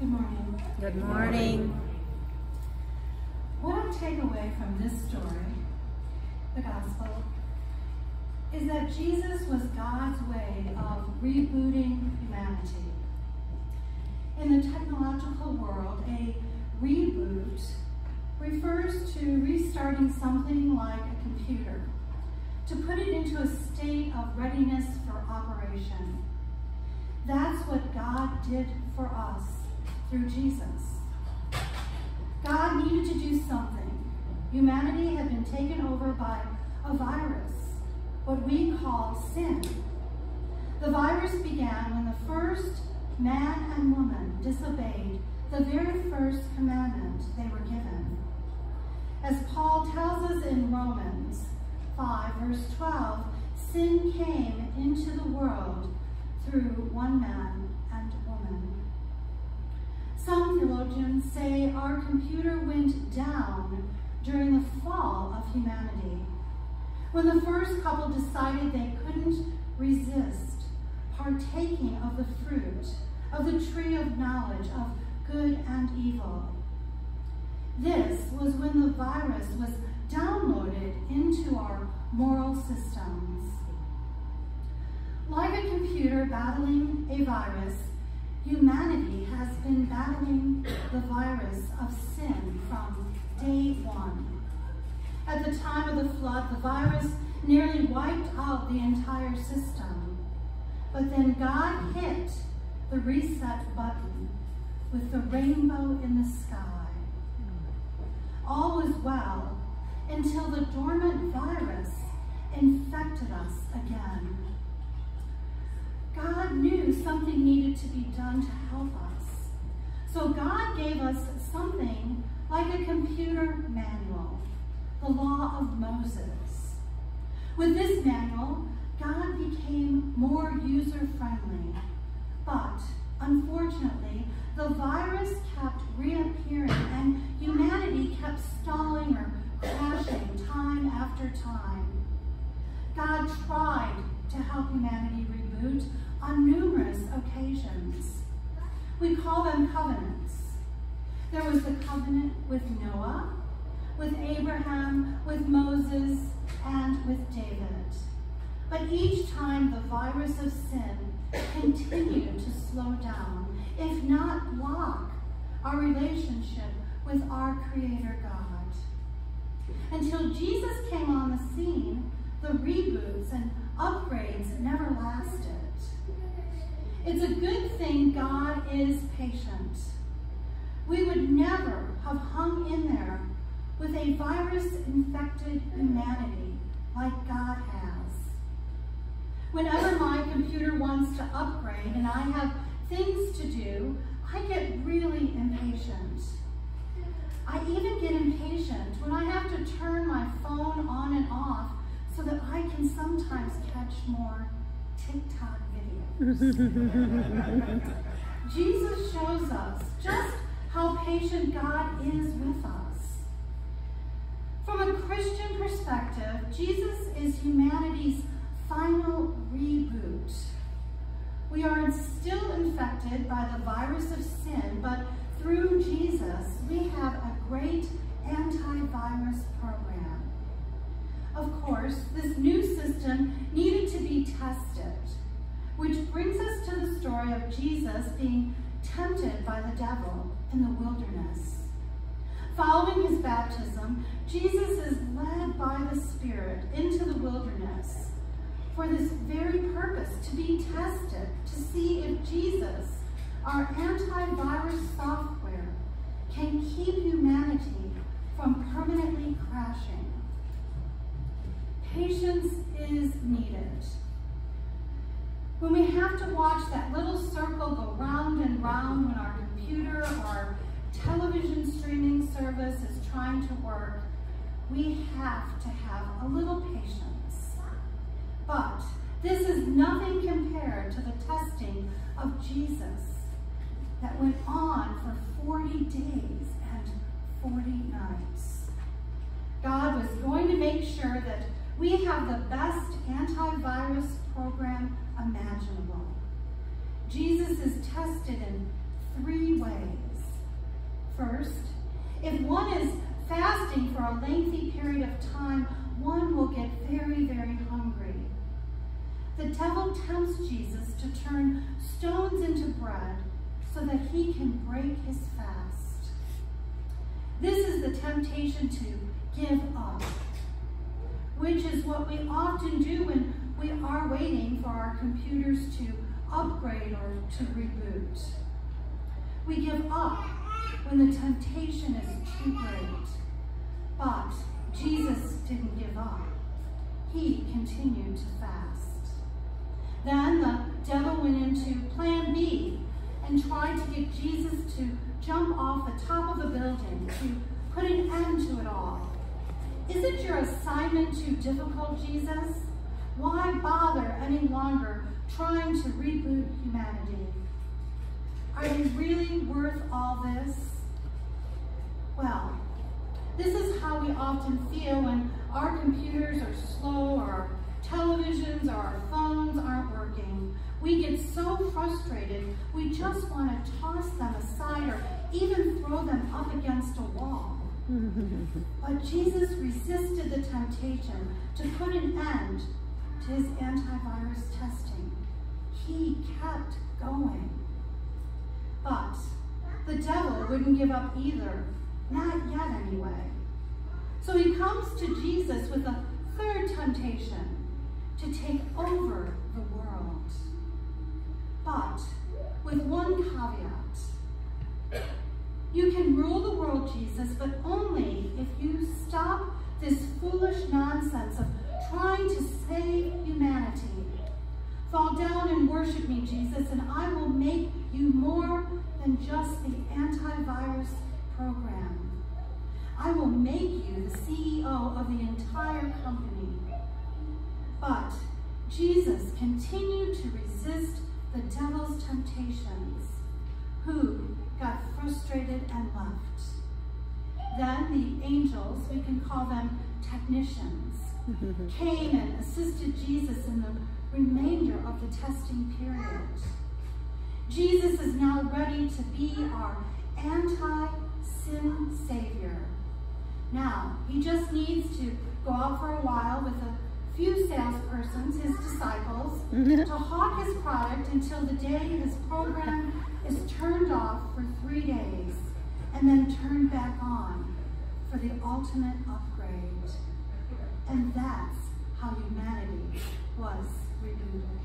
Good morning. Good morning. What I take away from this story, the gospel, is that Jesus was God's way of rebooting humanity. In the technological world, a reboot refers to restarting something like a computer, to put it into a state of readiness for operation. That's what God did for us through Jesus. God needed to do something. Humanity had been taken over by a virus, what we call sin. The virus began when the first man and woman disobeyed the very first commandment they were given. As Paul tells us in Romans 5, verse 12, sin came into the world through one man and woman. Some theologians say our computer went down during the fall of humanity, when the first couple decided they couldn't resist partaking of the fruit of the tree of knowledge of good and evil. This was when the virus was downloaded into our moral systems. Like a computer battling a virus, humanity has been battling the virus of sin from day one. At the time of the flood, the virus nearly wiped out the entire system. But then God hit the reset button with the rainbow in the sky. All was well until the dormant virus infected us again. God knew something needed to be done to help us. So God gave us something like a computer manual, the Law of Moses. With this manual, God became more user-friendly. But unfortunately, the virus kept reappearing and humanity kept stalling or crashing time after time. God tried to help humanity reboot on numerous occasions. We call them covenants. There was the covenant with Noah, with Abraham, with Moses, and with David. But each time the virus of sin continued to slow down, if not block, our relationship with our Creator God. Until Jesus came on the scene, the reboots and upgrades never lasted. It's a good thing God is patient. We would never have hung in there with a virus-infected humanity like God has. Whenever my computer wants to upgrade and I have things to do, I get really impatient. I even get impatient when I have to turn my phone on and off so that I can sometimes catch more TikTok videos. Jesus shows us just how patient God is with us. From a Christian perspective, Jesus is humanity's final reboot. We are still infected by the virus of sin, but through Jesus, we have a great antivirus program. Of course, this new system needed to be tested, which brings us to the story of Jesus being tempted by the devil in the wilderness. Following his baptism, Jesus is led by the Spirit into the wilderness for this very purpose, to be tested, to see if Jesus, our antivirus software, can keep humanity from permanently crashing. Patience is needed. When we have to watch that little circle go round and round when our computer or our television streaming service is trying to work, we have to have a little patience. But this is nothing compared to the testing of Jesus that went on for 40 days and 40 nights. God was going to make sure that we have the best antivirus program imaginable. Jesus is tested in 3 ways. If one is fasting for a lengthy period of time, one will get very, very hungry. The devil tempts Jesus to turn stones into bread so that he can break his fast. This is the temptation to give up, which is what we often do when we are waiting for our computers to upgrade or to reboot. We give up when the temptation is too great. But Jesus didn't give up. He continued to fast. Then the devil went into plan B and tried to get Jesus to jump off the top of a building to put an end to it all. Isn't your assignment too difficult, Jesus? Why bother any longer trying to reboot humanity? Are you really worth all this? Well, this is how we often feel when our computers are slow, or our televisions or our phones aren't working. We get so frustrated, we just want to toss them aside or even throw them up against a wall. But Jesus resisted the temptation to put an end to his antivirus testing. He kept going. But the devil wouldn't give up either, not yet anyway. So he comes to Jesus with a third temptation, to take over the world. But with one caveat. You can rule the world, Jesus, but only if you stop this foolish nonsense of trying to save humanity. Fall down and worship me, Jesus, and I will make you more than just the antivirus program. I will make you the CEO of the entire company. But Jesus continued to resist the devil's temptations, who got frustrated and left. Then the angels, we can call them technicians, came and assisted Jesus in the remainder of the testing period. Jesus is now ready to be our anti-sin Savior. Now, he just needs to go out for a while with a few salespersons, his disciples, to hawk his product until the day his program is turned off for 3 days and then turned back on for the ultimate upgrade. And that's how humanity was rebooted.